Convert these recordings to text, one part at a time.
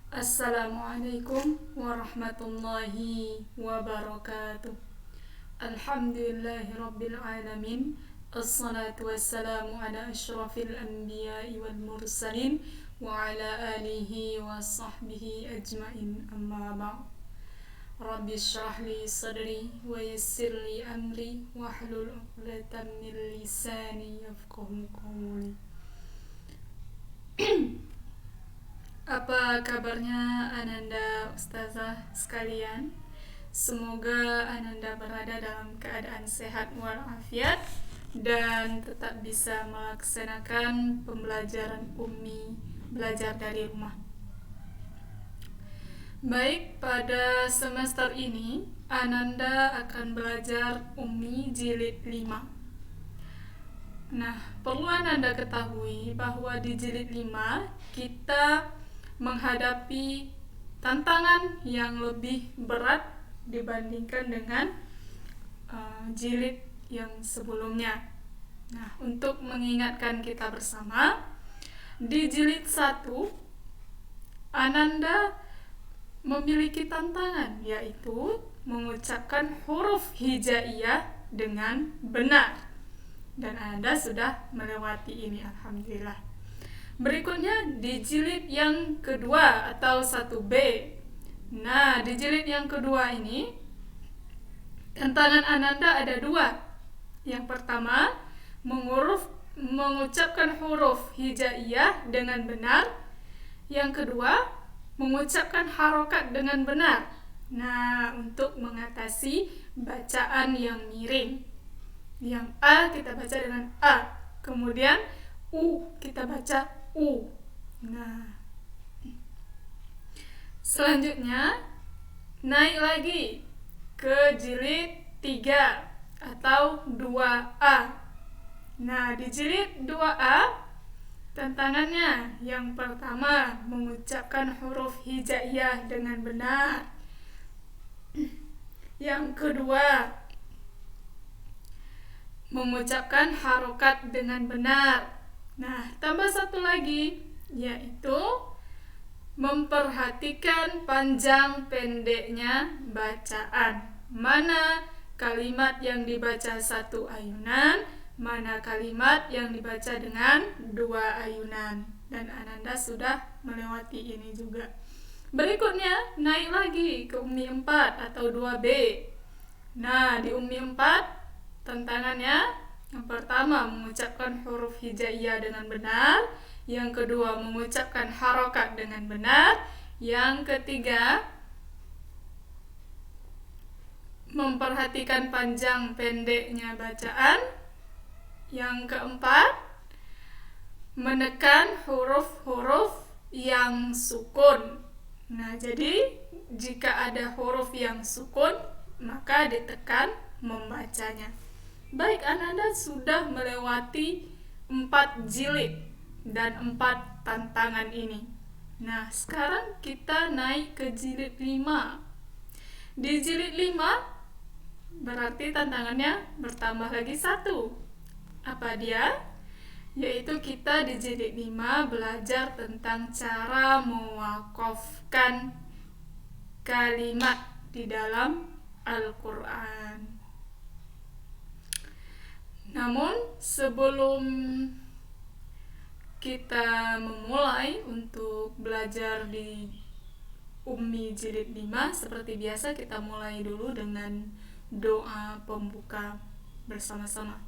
Assalamualaikum warahmatullahi wabarakatuh. Alhamdulillahi rabbil alamin. Assalatu wassalamu ala asyrafil anbiya'i wal mursalin wa ala alihi wa sahbihi ajmain, amma ba'd. Rabbi syrah li sadri wa yassir li amri wahlul 'uqdatam min lisani yafqahu qawli. Apa kabarnya Ananda Ustazah sekalian? Semoga Ananda berada dalam keadaan sehat walafiat dan tetap bisa melaksanakan pembelajaran Ummi belajar dari rumah. Baik, pada semester ini Ananda akan belajar Ummi jilid 5. Nah, perlu Ananda ketahui bahwa di jilid 5 kita menghadapi tantangan yang lebih berat dibandingkan dengan jilid yang sebelumnya. Nah, untuk mengingatkan kita bersama, di jilid 1 Ananda memiliki tantangan, yaitu mengucapkan huruf hijaiyah dengan benar. Dan Ananda sudah melewati ini, alhamdulillah. Berikutnya di jilid yang kedua atau 1B. Nah, di jilid yang kedua ini tantangan Ananda ada 2. Yang pertama, mengucapkan huruf hijaiyah dengan benar. Yang kedua, mengucapkan harokat dengan benar. Nah, untuk mengatasi bacaan yang miring. Yang A kita baca dengan A, kemudian U kita baca U. Nah, selanjutnya naik lagi ke jilid 3 atau 2A. Nah, di jilid 2A tantangannya yang pertama, mengucapkan huruf hijaiyah dengan benar. Yang kedua, mengucapkan harokat dengan benar. Nah, tambah satu lagi, yaitu memperhatikan panjang pendeknya bacaan. Mana kalimat yang dibaca 1 ayunan, mana kalimat yang dibaca dengan 2 ayunan. Dan Ananda sudah melewati ini juga. Berikutnya, naik lagi ke Ummi 4 atau 2B. Nah, di Ummi 4, tantangannya yang pertama, mengucapkan huruf hijaiyah dengan benar. Yang kedua, mengucapkan harokat dengan benar. Yang ketiga, memperhatikan panjang pendeknya bacaan. Yang keempat, menekan huruf-huruf yang sukun. Nah, jadi jika ada huruf yang sukun, maka ditekan membacanya. Baik, Ananda sudah melewati 4 jilid dan 4 tantangan ini. Nah, sekarang kita naik ke jilid 5. Di jilid 5 berarti tantangannya bertambah lagi 1. Apa dia? Yaitu kita di jilid 5 belajar tentang cara mewakofkan kalimat di dalam Al-Quran. Namun sebelum kita memulai untuk belajar di Ummi jilid 5, seperti biasa kita mulai dulu dengan doa pembuka bersama-sama.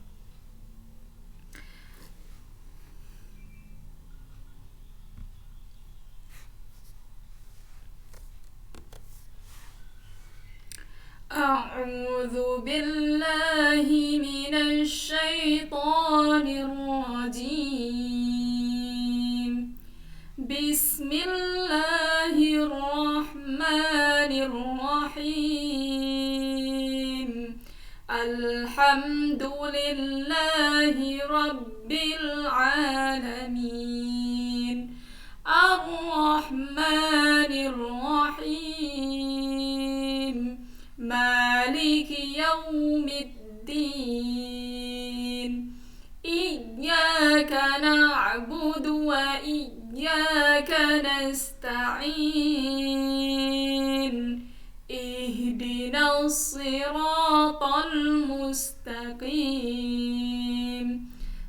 A'udzu billahi minasy syaithanir rajim. Bismillahirrahmanirrahim. Alhamdulillahi rabbil alamin. Ar-Rahmanir-Rahim. Maliki yaumiddin. Iyyaka na'budu wa iyyaka nasta'in. المستعين اهدنا الصراط المستقيم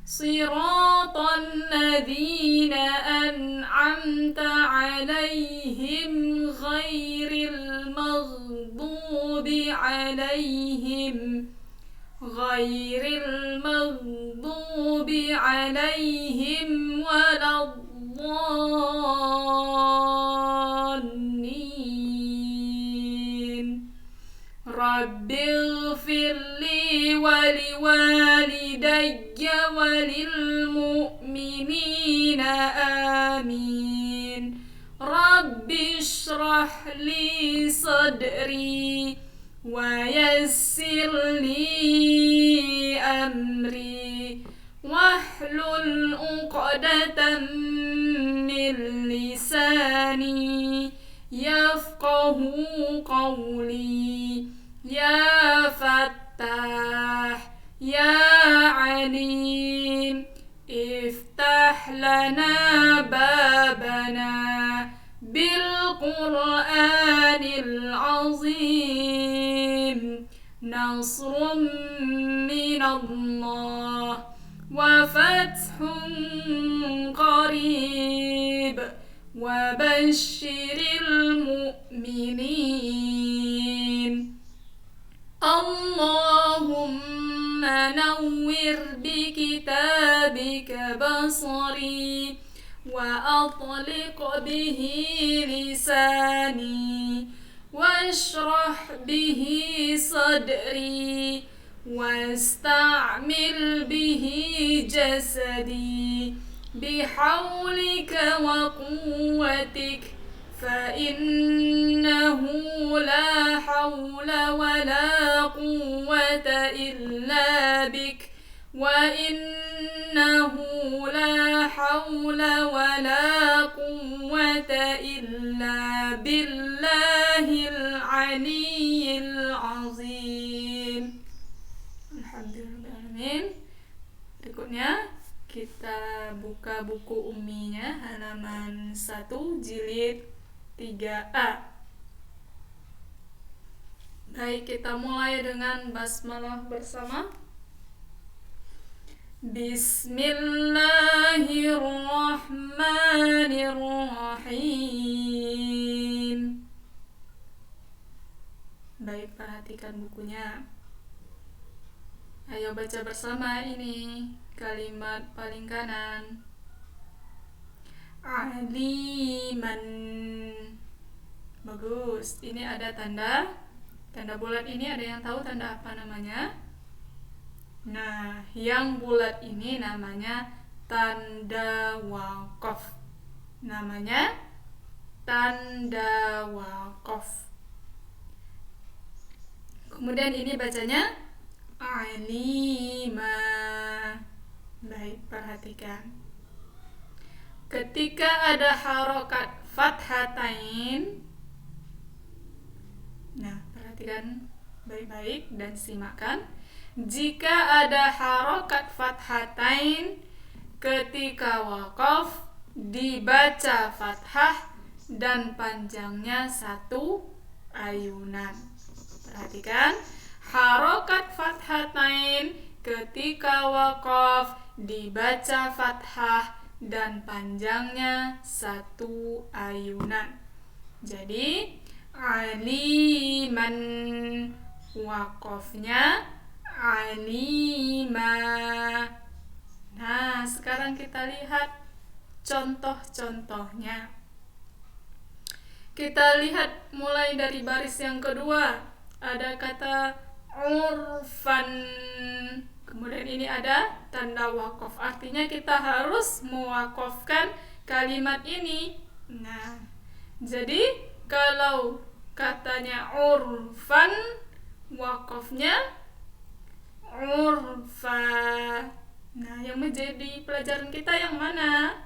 صراط الذين أنعمت عليهم غير المغضوب عليهم ولا الضالين رب اغفر لي ولوالدي وللمؤمنين آمين رب اشرح لي صدري ويسر لي أمري واحلل عقدة من لساني يفقه قولي يا فتاح يا عليم افتح لنا بابنا بالقرآن العظيم نصر من الله وفتح قريب وبشر المؤمنين اللهم نور بكتابك بصري وأطلق به لساني واشرح به صدري واستعمل به جسدي بحولك وقوتك فإنه لا حول ولا قوة إلا بك وإنه لا حول ولا قوة إلا بالله العلي العظيم. Alhamdulillahirrahmanirrahim. Berikutnya kita buka buku umminya halaman 1 jilid 3A. Baik, kita mulai dengan basmalah bersama. Bismillahirrahmanirrahim. Baik, perhatikan bukunya. Ayo baca bersama ini kalimat paling kanan. Aliman. Bagus. Ini ada tanda bulat ini, ada yang tahu tanda apa namanya? Nah, yang bulat ini namanya tanda waqaf. Namanya tanda waqaf. Kemudian ini bacanya alima. Baik, perhatikan. Ketika ada harokat fathatain, nah, perhatikan baik-baik dan simakkan. Jika ada harokat fathatain ketika waqaf, dibaca fathah dan panjangnya 1 ayunan. Perhatikan, harokat fathatain ketika waqaf dibaca fathah dan panjangnya 1 ayunan. Jadi aliman, waqafnya alima. Nah, sekarang kita lihat contoh-contohnya. Kita lihat mulai dari baris yang kedua. Ada kata urfan. Kemudian ini ada tanda waqaf. Artinya kita harus mewaqafkan kalimat ini. Nah, jadi kalau katanya urfan, waqafnya urfa. Nah, yang menjadi pelajaran kita yang mana?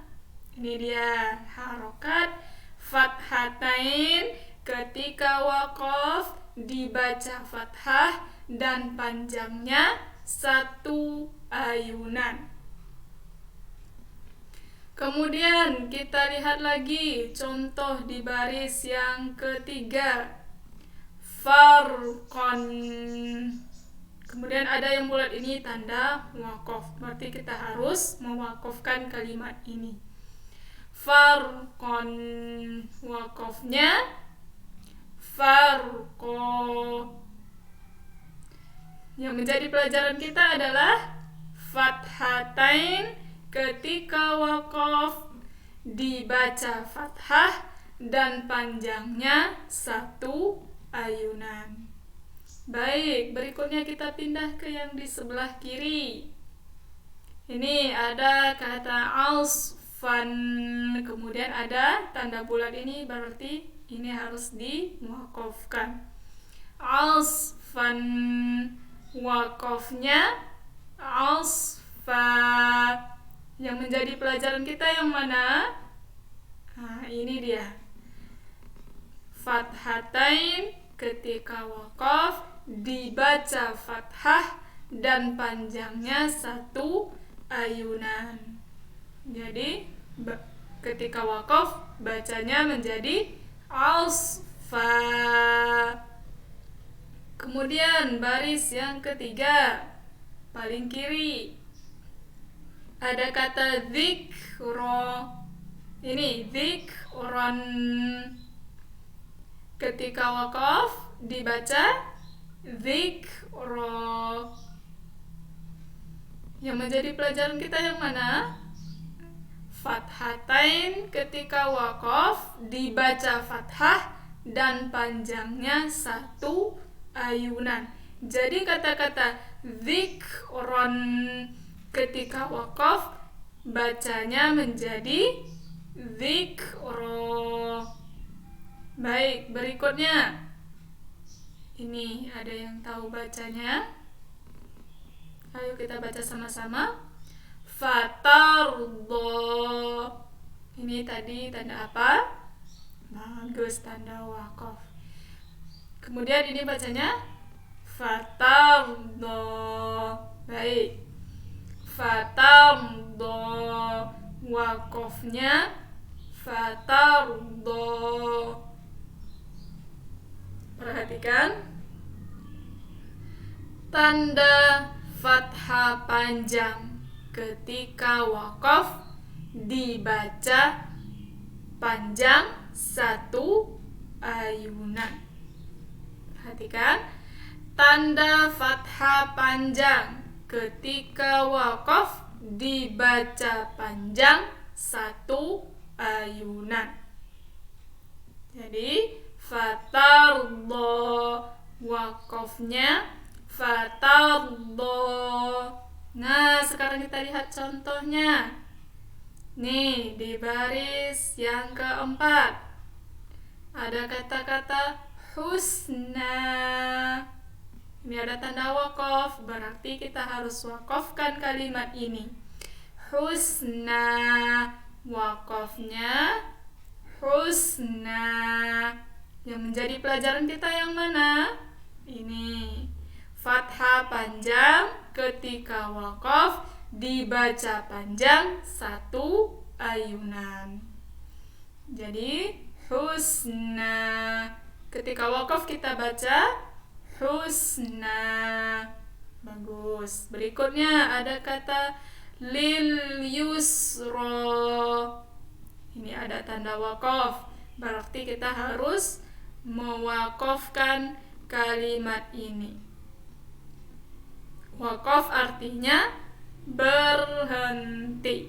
Ini dia, harokat fathatain ketika waqaf dibaca fathah dan panjangnya 1 ayunan. Kemudian kita lihat lagi contoh di baris yang ketiga. Farqan. Kemudian ada yang bulat ini tanda waqaf. Berarti kita harus mewakafkan kalimat ini. Farqan, waqafnya farqo. Yang menjadi pelajaran kita adalah fathatain ketika waqaf dibaca fathah dan panjangnya 1 ayunan. Baik, berikutnya kita pindah ke yang di sebelah kiri. Ini ada kata ausfan, kemudian ada tanda bulat ini, berarti ini harus diwakafkan. Ausfan, wakafnya ausfa. Yang menjadi pelajaran kita yang mana? Nah, ini dia. Fathatain ketika wakaf dibaca fathah dan panjangnya 1 ayunan. Jadi ketika waqaf bacanya menjadi ausfa. Kemudian baris yang ketiga paling kiri ada kata dzikra. Ini dzikron. Ketika waqaf dibaca dzikra. Yang menjadi pelajaran kita yang mana? Fathatain ketika waqaf dibaca fathah dan panjangnya 1 ayunan. Jadi kata-kata dzikron ketika waqaf bacanya menjadi dzikra. Baik, berikutnya ini ada yang tahu bacanya? Ayo kita baca sama-sama. Fatardo. Ini tadi tanda apa? Bagus, tanda waqaf. Kemudian ini bacanya fatardo. Baik. Fatardo. Waqafnya fatardo. Perhatikan tanda fathah panjang ketika waqaf dibaca panjang 1 ayunan. Perhatikan tanda fathah panjang ketika waqaf dibaca panjang 1 ayunan. Jadi fatardo, waqafnya fatardo. Nah, sekarang kita lihat contohnya. Nih, di baris yang keempat ada kata-kata husna. Ini ada tanda waqaf, berarti kita harus waqafkan kalimat ini. Husna, waqafnya husna. Yang menjadi pelajaran kita yang mana? Ini fathah panjang ketika waqaf dibaca panjang 1 ayunan. Jadi husna ketika waqaf kita baca husna. Bagus. Berikutnya ada kata lil yusra. Ini ada tanda waqaf, berarti kita harus mewakafkan kalimat ini. Waqaf artinya berhenti.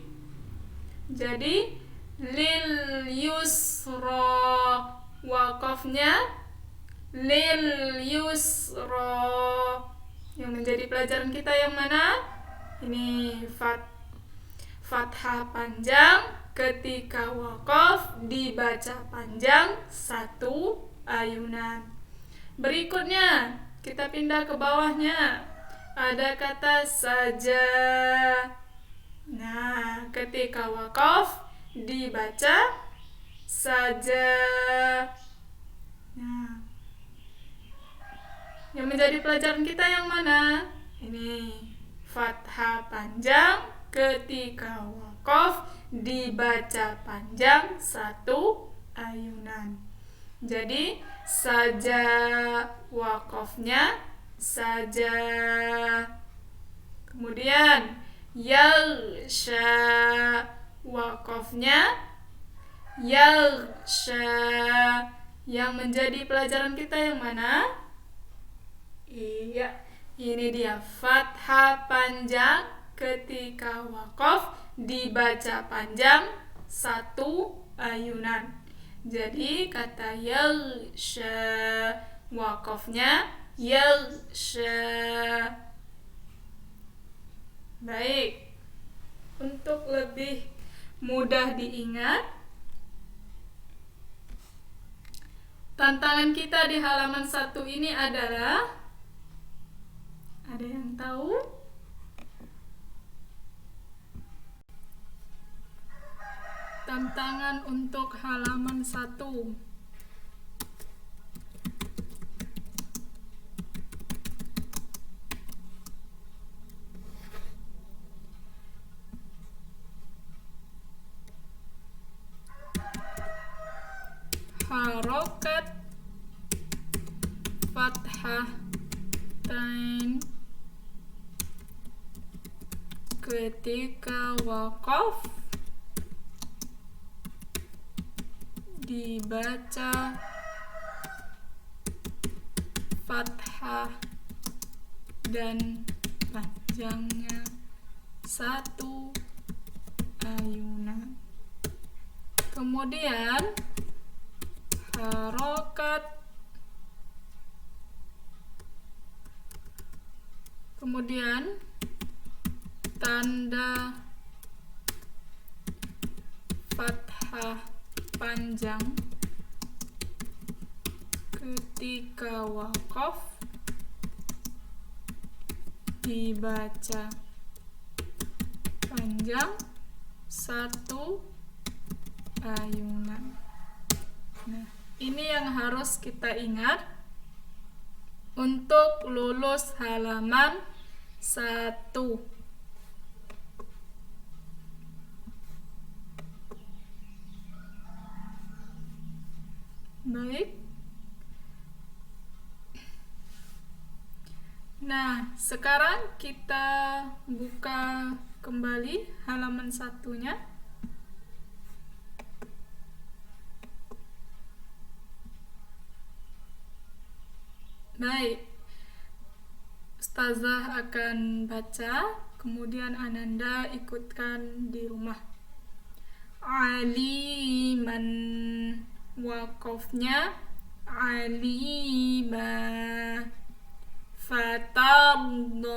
Jadi lil yusra, waqafnya lil yusra. Yang menjadi pelajaran kita yang mana? Ini fathah panjang ketika waqaf dibaca panjang 1 ayunan. Berikutnya kita pindah ke bawahnya. Ada kata saja. Nah, ketika waqaf dibaca saja. Nah, yang menjadi pelajaran kita yang mana? Ini fathah panjang ketika waqaf dibaca panjang satu ayunan. Jadi saja wakofnya saja. Kemudian yaghsha, wakofnya yaghsha. Yang menjadi pelajaran kita yang mana? Iya, ini dia fathah panjang ketika wakof dibaca panjang satu ayunan. Jadi kata yaghsha, wakofnya yaghsha. Baik, untuk lebih mudah diingat, tantangan kita di halaman 1 ini adalah, ada yang tahu? Tantangan untuk halaman 1. Harokat fathah tain ketika wakof dibaca fathah dan panjangnya satu ayunan. Kemudian harokat, kemudian tanda fathah panjang ketika wakof dibaca panjang satu ayunan. Nah, ini yang harus kita ingat untuk lulus halaman 1. Baik. Nah, sekarang kita buka kembali halaman 1-nya. Baik, Ustazah akan baca, kemudian Ananda ikutkan di rumah. Aliman, wakofnya alima. Fatardo,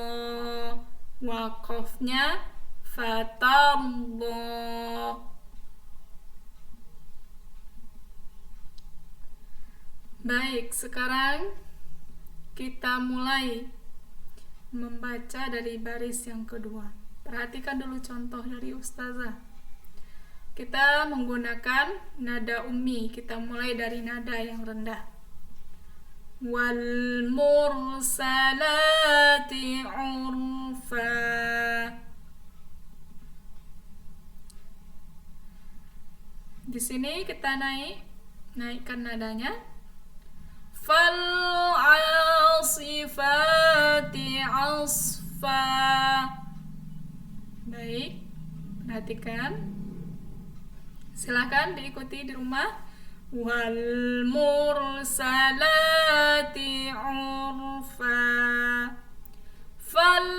wakofnya fatardo. Baik, sekarang kita mulai membaca dari baris yang kedua. Perhatikan dulu contoh dari Ustazah. Kita menggunakan nada ummi. Kita mulai dari nada yang rendah. Wal mursalati urfa. Di sini kita naikkan nadanya. Fal asifati asfa. Baik, perhatikan. Silakan diikuti di rumah. Wal mursalati urfa. Fal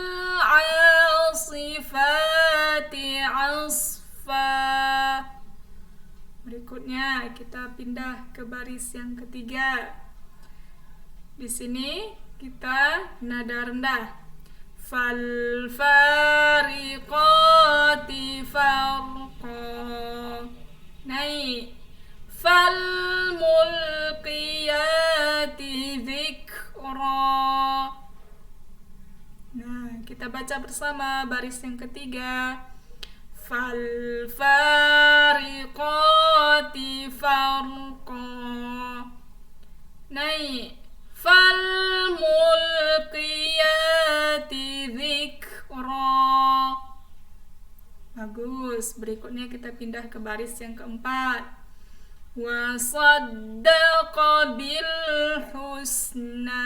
asifati asfa. Berikutnya kita pindah ke baris yang ketiga. Di sini kita nada rendah. Fal fariqati farqa. Naik. Fal mulqiyati dzikra. Nah, kita baca bersama baris yang ketiga. Fal fariqati farqa. Naik. Fal mulqiyati dzikra. Bagus. Berikutnya kita pindah ke baris yang keempat. Wa saddaqa bil husna.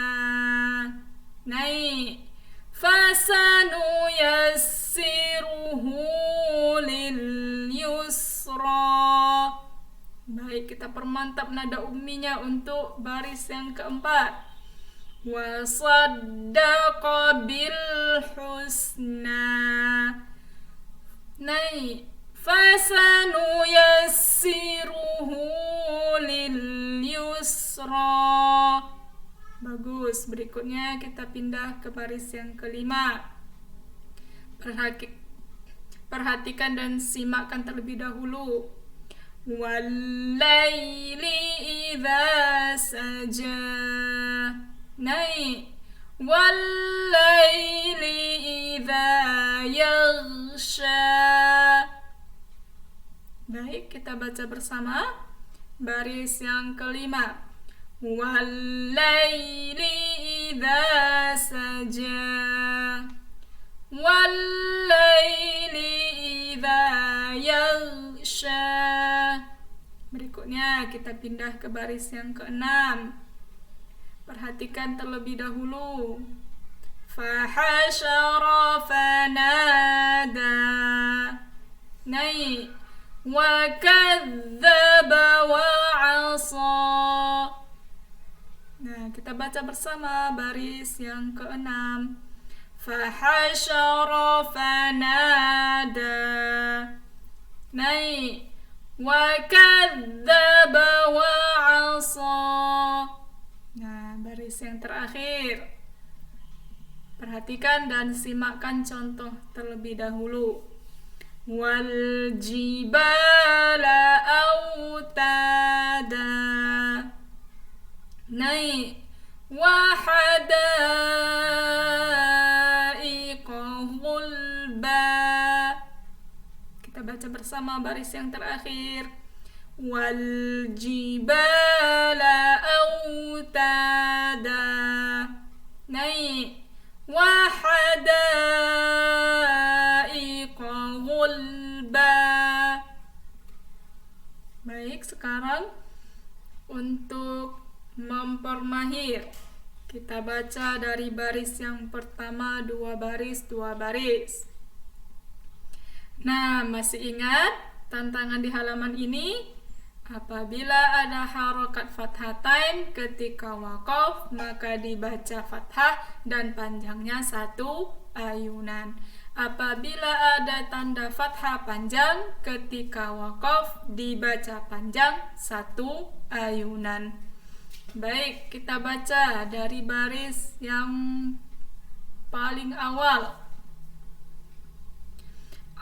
Naik. Fasanu yassiruhu lil yusra. Baik, kita permantap nada umminya untuk baris yang keempat. Wa saddaqa bil husna. Naik. Fasanu yassiruhu lil yusra. Bagus. Berikutnya kita pindah ke baris yang kelima. Perhatikan dan simakkan terlebih dahulu. Wal-laili idza saja. Naik. Wal-laili idza yaghsha. Baik, kita baca bersama baris yang kelima. Wal-laili idza saja. Wal-laili idza yaghsha. Berikutnya kita pindah ke baris yang keenam. Perhatikan terlebih dahulu. Fahashara fanada. Naik. Wa kadzdzaba wa 'asa. Nah, kita baca bersama baris yang keenam. Fahashara fanada. Naik. Wa kadzdzaba wa 'asa. Nah, baris yang terakhir. Perhatikan dan simakkan contoh terlebih dahulu. Wal jibala autada. Naik. Wa hadaiqa ghulba. Kita baca bersama baris yang terakhir. Wal jibala autada. Naik. Wa hadaiqa ghulba. Baik, sekarang untuk mempermahir, kita baca dari baris yang pertama, dua baris. Nah, masih ingat tantangan di halaman ini? Apabila ada harokat fathatain ketika waqaf, maka dibaca fathah dan panjangnya 1 ayunan. Apabila ada tanda fathah panjang ketika waqaf, dibaca panjang 1 ayunan. Baik, kita baca dari baris yang paling awal.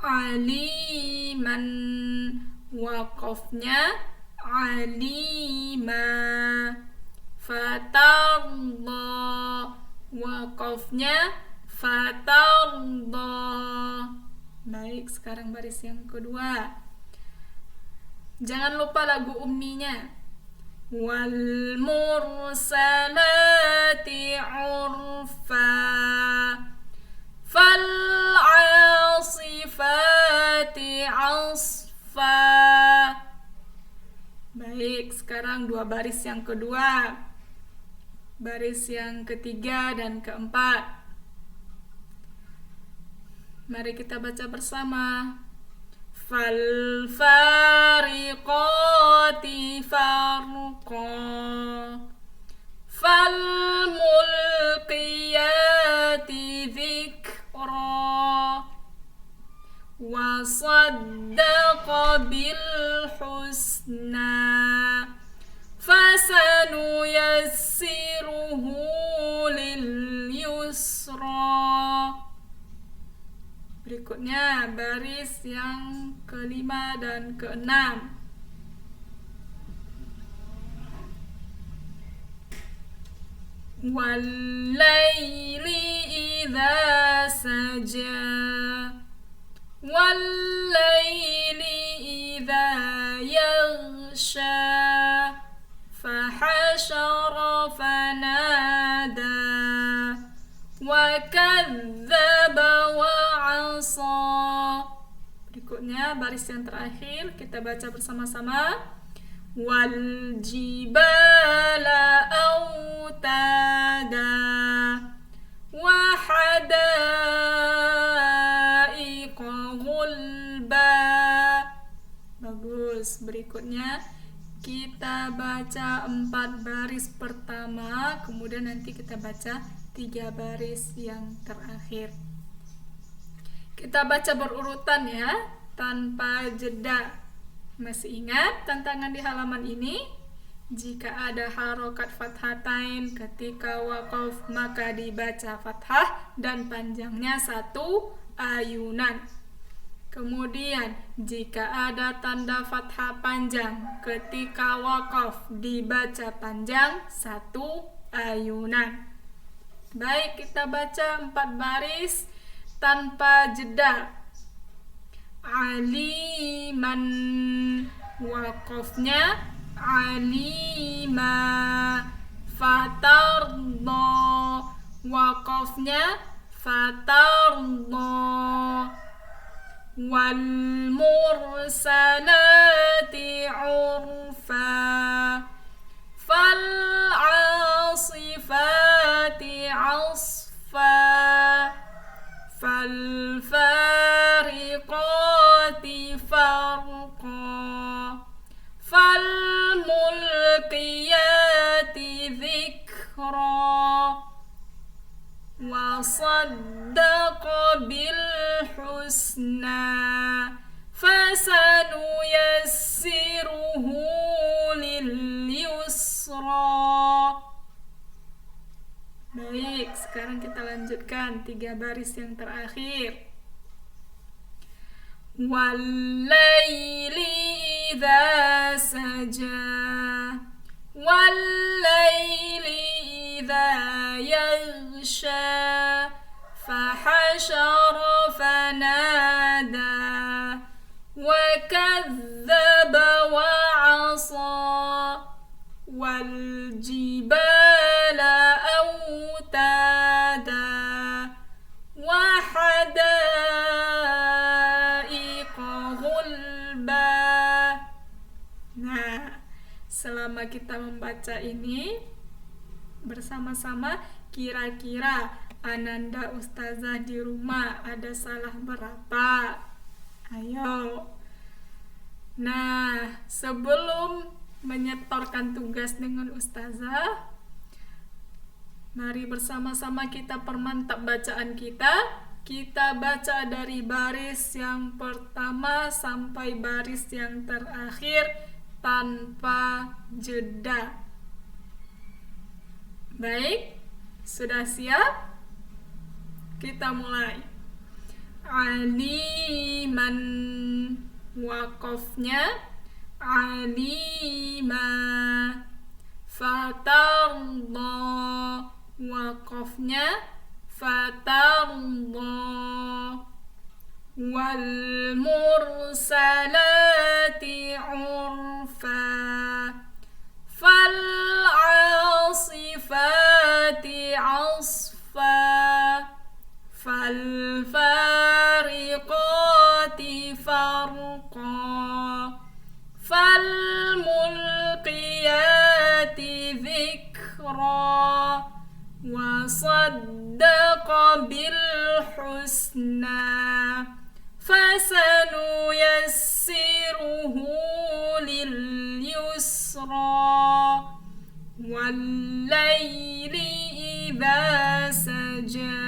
Aliman, waqafnya alima. Fatarda, waqafnya fatarda. Baik, sekarang baris yang kedua. Jangan lupa lagu umminya. Wal mursalati urfa. Fal asifati asfa. Baik, sekarang dua baris yang kedua. Baris yang ketiga dan keempat. Mari kita baca bersama. Fal fariqati farqa. Fal mulqiyati dhikra. Wa saddaqa bil husna. Fasanu yassiruhu lil yusra. Berikutnya baris yang kelima dan keenam. Wal-laili idza saja. Wal-laili idza yaghsha. Fahashara fanada. Wa kadzdzaba wa 'asa. baris yang terakhir kita baca bersama-sama. Wal jibala autada wa hadaiqa ghulba. Bagus. Berikutnya kita baca 4 baris pertama, kemudian nanti kita baca 3 baris yang terakhir. Kita baca berurutan ya, tanpa jeda. Masih ingat tantangan di halaman ini? Jika ada harokat fathatain ketika waqaf, maka dibaca fathah dan panjangnya 1 ayunan. Kemudian jika ada tanda fathah panjang ketika waqaf, dibaca panjang 1 ayunan. Baik, kita baca 4 baris tanpa jeda. Aliman, waqafnya alima. Fatarda, waqafnya fatarda. Wal mursalati urfa. Fal asifati asfa. Fal fariqati farqa. Fal mulqiyati dhikra. Wa saddaqa bil husna. Fasanuyassiruhu lil yusra. Baik, sekarang kita lanjutkan 3 baris yang terakhir. Wal-laili idza saja. Wal-laili idza yaghsha. Fahashara fanada. Wa kadzdzaba wa 'asa. Wal jibala autada. Wa hadaiqa ghulba. Nah, selama kita membaca ini bersama-sama, kira-kira Ananda Ustazah di rumah ada salah berapa? Ayo. Nah, sebelum menyetorkan tugas dengan Ustazah, mari bersama-sama kita permantap bacaan kita. Kita baca dari baris yang pertama sampai baris yang terakhir tanpa jeda. Baik, sudah siap? Kita mulai. Aliman, waqafnya alima. Fatarda, waqafnya fatarda. Wal mursalati urfa. Fal asifati asfa. Fal fariqati farqa. Fal mulqiyati dhikra. Wa saddaqa bil husna. Fasanuyassiruhu lil yusra. Wal laili idza saja.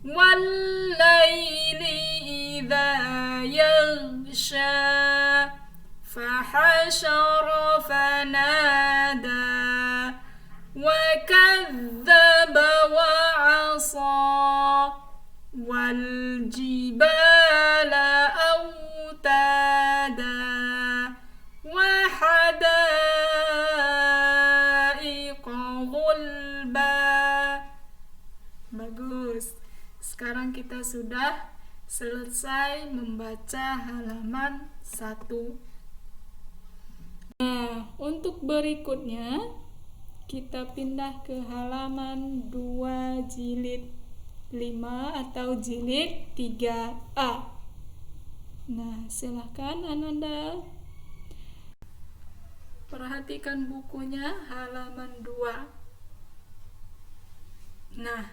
Wal laili idza yaghsha. Fahashara fanada. Wa kadzdzaba wa 'asa. Wal jibala autada. Wa hadaiqa ghulba. Bagus. Sekarang kita sudah selesai membaca halaman 1. Nah, untuk berikutnya kita pindah ke halaman 2 jilid 5 atau jilid 3A. Nah, silahkan Ananda. Perhatikan bukunya halaman 2. Nah,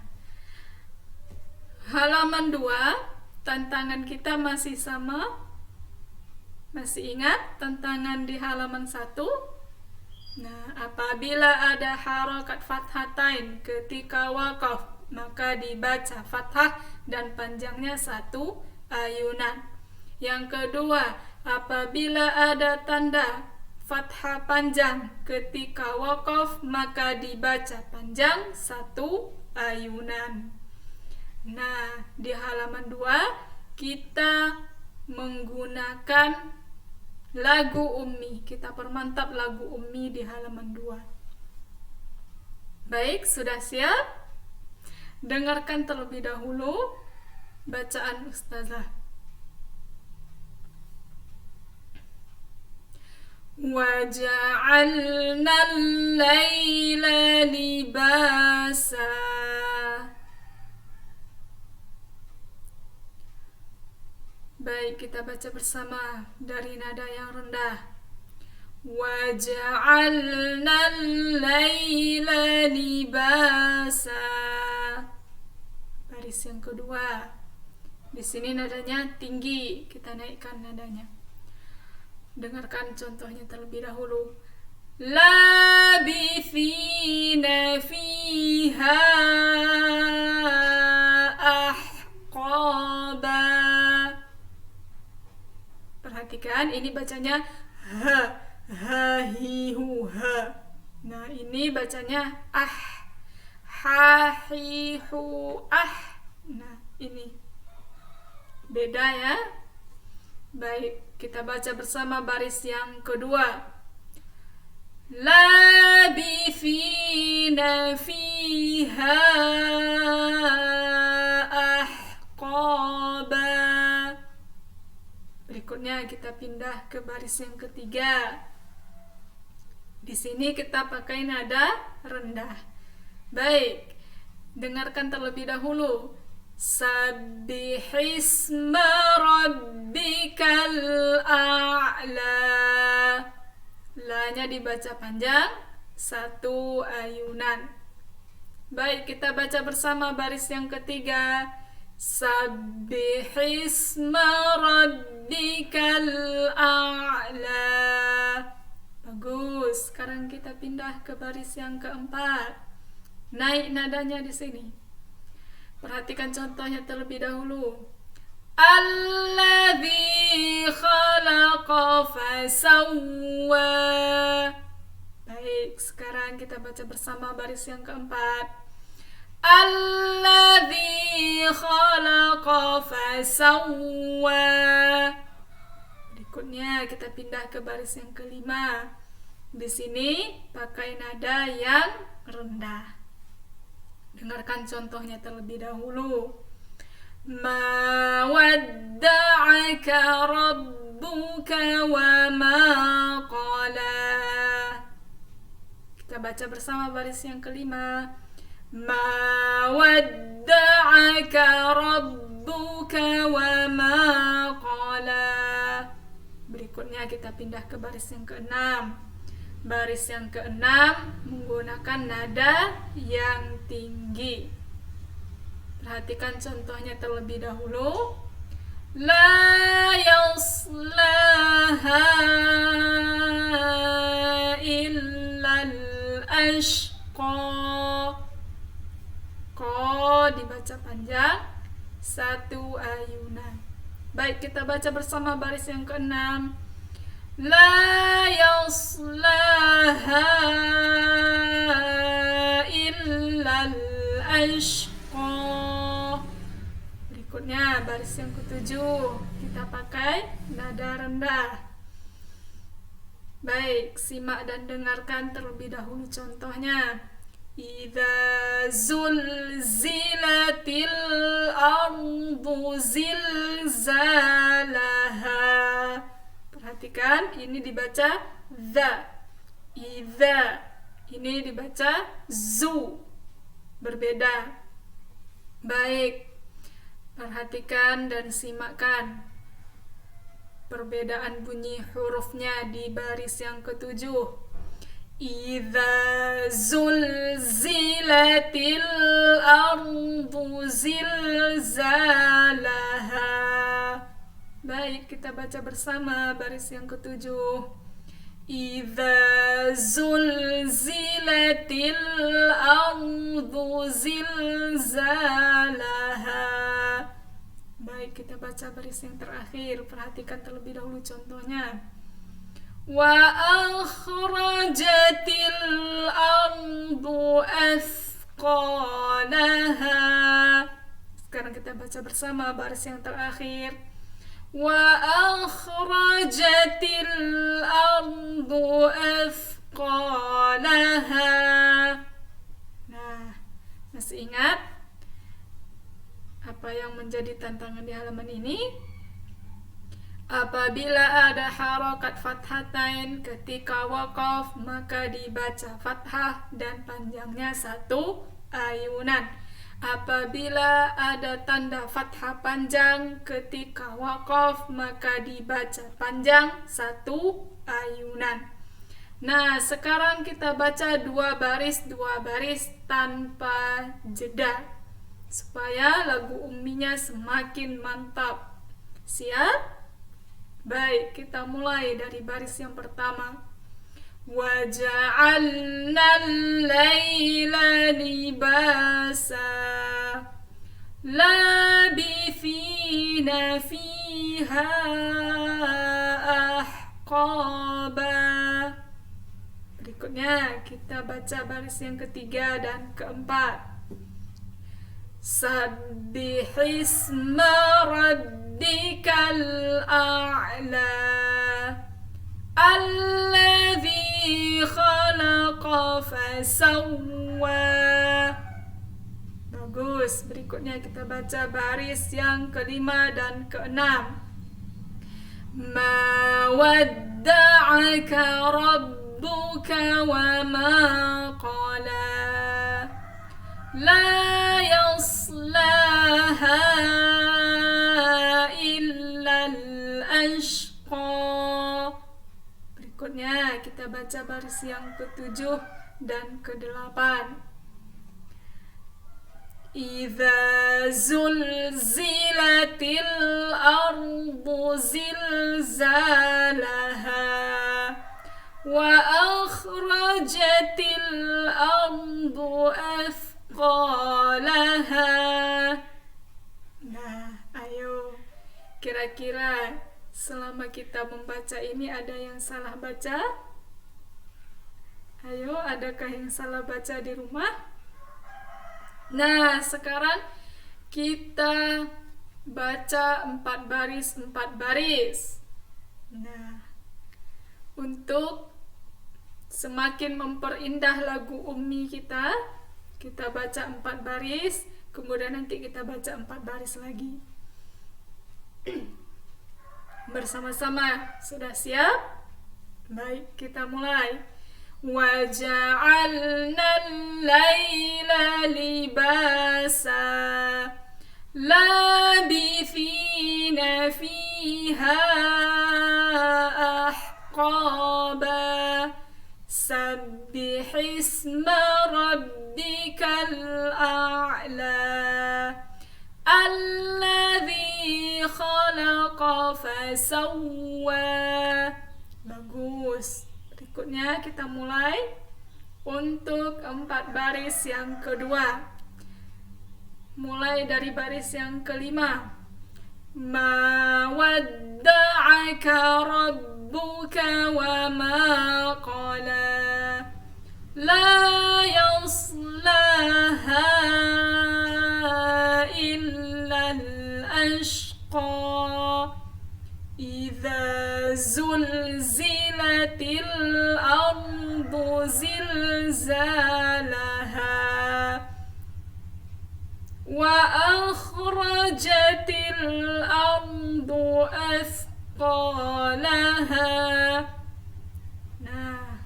halaman 2, tantangan kita masih sama. Masih ingat tantangan di halaman 1? Nah, apabila ada harokat fathatain ketika waqaf, maka dibaca fathah dan panjangnya 1 ayunan. Yang kedua, apabila ada tanda fathah panjang ketika waqaf, maka dibaca panjang 1 ayunan. Nah, di halaman 2 kita menggunakan lagu ummi. Kita permantap lagu ummi di halaman 2. Baik, sudah siap? Dengarkan terlebih dahulu bacaan Ustazah. وَجَعَلْنَا اللَّيْلَ لِبَاسًا. Baik, kita baca bersama dari nada yang rendah. وَجَعَلْنَا اللَّيْلَ لِبَاسًا. Baris yang kedua. Di sini nadanya tinggi, kita naikkan nadanya. Dengarkan contohnya terlebih dahulu. Labithina fiha ahqaba. Perhatikan, ini bacanya ha, ha, hi, hu, ha. Nah, ini bacanya ah, ha, hi, hu, ah. Nah, ini beda ya. Baik, kita baca bersama baris yang kedua. Labithina fiha ahqaba. Berikutnya kita pindah ke baris yang ketiga. Di sini kita pakai nada rendah. Baik, dengarkan terlebih dahulu. Sabbihisma rabbikal a'la. La-nya dibaca panjang, 1 ayunan. Baik, kita baca bersama baris yang ketiga. Sabbihisma rabbikal a'la. Bagus. Sekarang kita pindah ke baris yang keempat. Naik nadanya di sini. Perhatikan contohnya terlebih dahulu. Alladzi khalaqa fasawwa. Baik, sekarang kita baca bersama baris yang keempat. Alladzi khalaqa fasawwa. Berikutnya kita pindah ke baris yang kelima. Di sini pakai nada yang rendah. Dengarkan contohnya terlebih dahulu. Ma wadda'aka rabbuka wa ma qala. Kita baca bersama baris yang kelima. Ma wadda'aka rabbuka wa ma qala. Berikutnya kita pindah ke baris yang keenam. Baris yang keenam menggunakan nada yang tinggi. Perhatikan contohnya terlebih dahulu. La yaslaha illal ashqa. Ko dibaca panjang, 1 ayunan. Baik, kita baca bersama baris yang keenam. La yaslaha illal ashqa. Berikutnya baris yang ketujuh, kita pakai nada rendah. Baik, simak dan dengarkan terlebih dahulu contohnya. Idza zulzilatil ardu zilzalaha. Perhatikan, ini dibaca za. Idza. Ini dibaca zu. Berbeda. Baik. Perhatikan dan simakkan. perbedaan bunyi hurufnya di baris yang ketujuh. Idza zulzilatil ardu zilzalaha. Baik, kita baca bersama baris yang ketujuh. Idza zulzilatil ardu zilzalaha. Baik, kita baca baris yang terakhir. Perhatikan terlebih dahulu contohnya. Wa akhrajatil ardu athqalaha. Sekarang kita baca bersama baris yang terakhir. Wa akhrajatil ardu athqalaha. Nah, masih ingat apa yang menjadi tantangan di halaman ini? Apabila ada harokat fathatain ketika waqaf, maka dibaca fathah dan panjangnya 1 ayunan. Apabila ada tanda fathah panjang ketika waqaf, maka dibaca panjang 1 ayunan. Nah, sekarang kita baca 2 baris tanpa jeda supaya lagu umminya semakin mantap. Siap? Baik, kita mulai dari baris yang pertama. Wa ja'alna al-laila libasa labithina fiha ahqaba. Berikutnya kita baca baris yang ketiga dan keempat. Sabbihisma rabbikal a'la alladzi khalaqa fasawwa. Bagus. Berikutnya kita baca baris yang kelima dan keenam. Ma wadda'aka rabbuka wa ma qala la yaslaha illa al-ashqa. Berikutnya kita baca baris yang ketujuh dan kedelapan. Idza zulzilatil ardu zilzalaha wa akhrajatil ardu athqalaha. Nah, ayo, kira-kira selama kita membaca ini ada yang salah baca? Ayo, adakah yang salah baca di rumah? Nah, sekarang kita baca 4 baris. Nah, untuk semakin memperindah lagu ummi kita baca 4 baris, kemudian nanti kita baca 4 baris lagi. Bersama-sama, sudah siap? Baik, kita mulai. Wa ja'alna al-laila libasa labithina fiha ahqaba sabbihisma rabbikal a'la alladzi khalaqa fasawwa. Bagus. Berikutnya kita mulai untuk 4 baris yang kedua. Mulai dari baris yang kelima. Ma wadda'aka rabbuka wa ma qala la yaslaha illa al-ashqa idza zulzilatil ardu zilzalaha wa akhrajatil ardu athqalaha. Nah,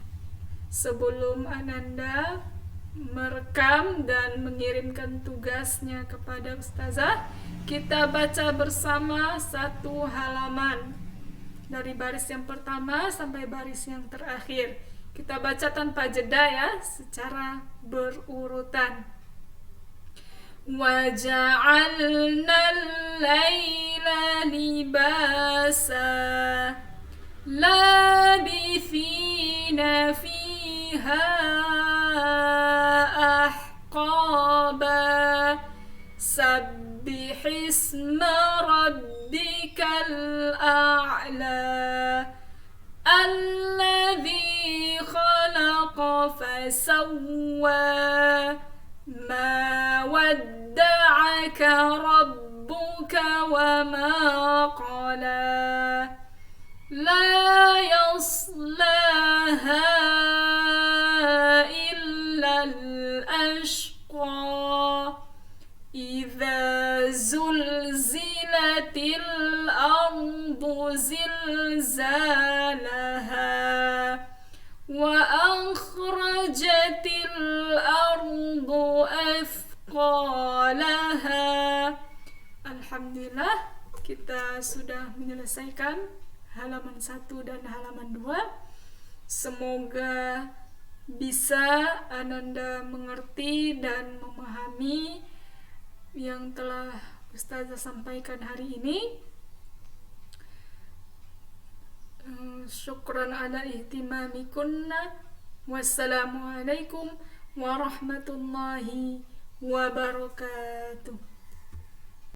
sebelum Ananda merekam dan mengirimkan tugasnya kepada Ustazah, kita baca bersama 1 halaman. dari baris yang pertama sampai baris yang terakhir. Kita baca tanpa jeda ya, secara berurutan. وَجَعَلْنَا اللَّيْلَ لِبَاسًا لَابِثِينَ فِيهَا أَحْقَابًا سَبِّحِ اسْمَ رَبِّكَ الْأَعْلَى الَّذِي خَلَقَ فَسَوَّى مَا وَدَّعَكَ رَبُّكَ وَمَا قَلَى لَا يَصْلَاهَا إِلَّا الْأَشْقَى إِذَا زُلْزِلَتِ الْأَرْضُ زِلْزَالَهَا وَأَخْرَجَتِ الْأَرْضُ أَثْقَالَهَا. Alhamdulillah, kita sudah menyelesaikan halaman 1 dan halaman 2. Semoga bisa Ananda mengerti dan memahami yang telah Ustazah sampaikan hari ini. Syukran ala ihtimamikunna. Wassalamualaikum warahmatullahi wabarakatuh.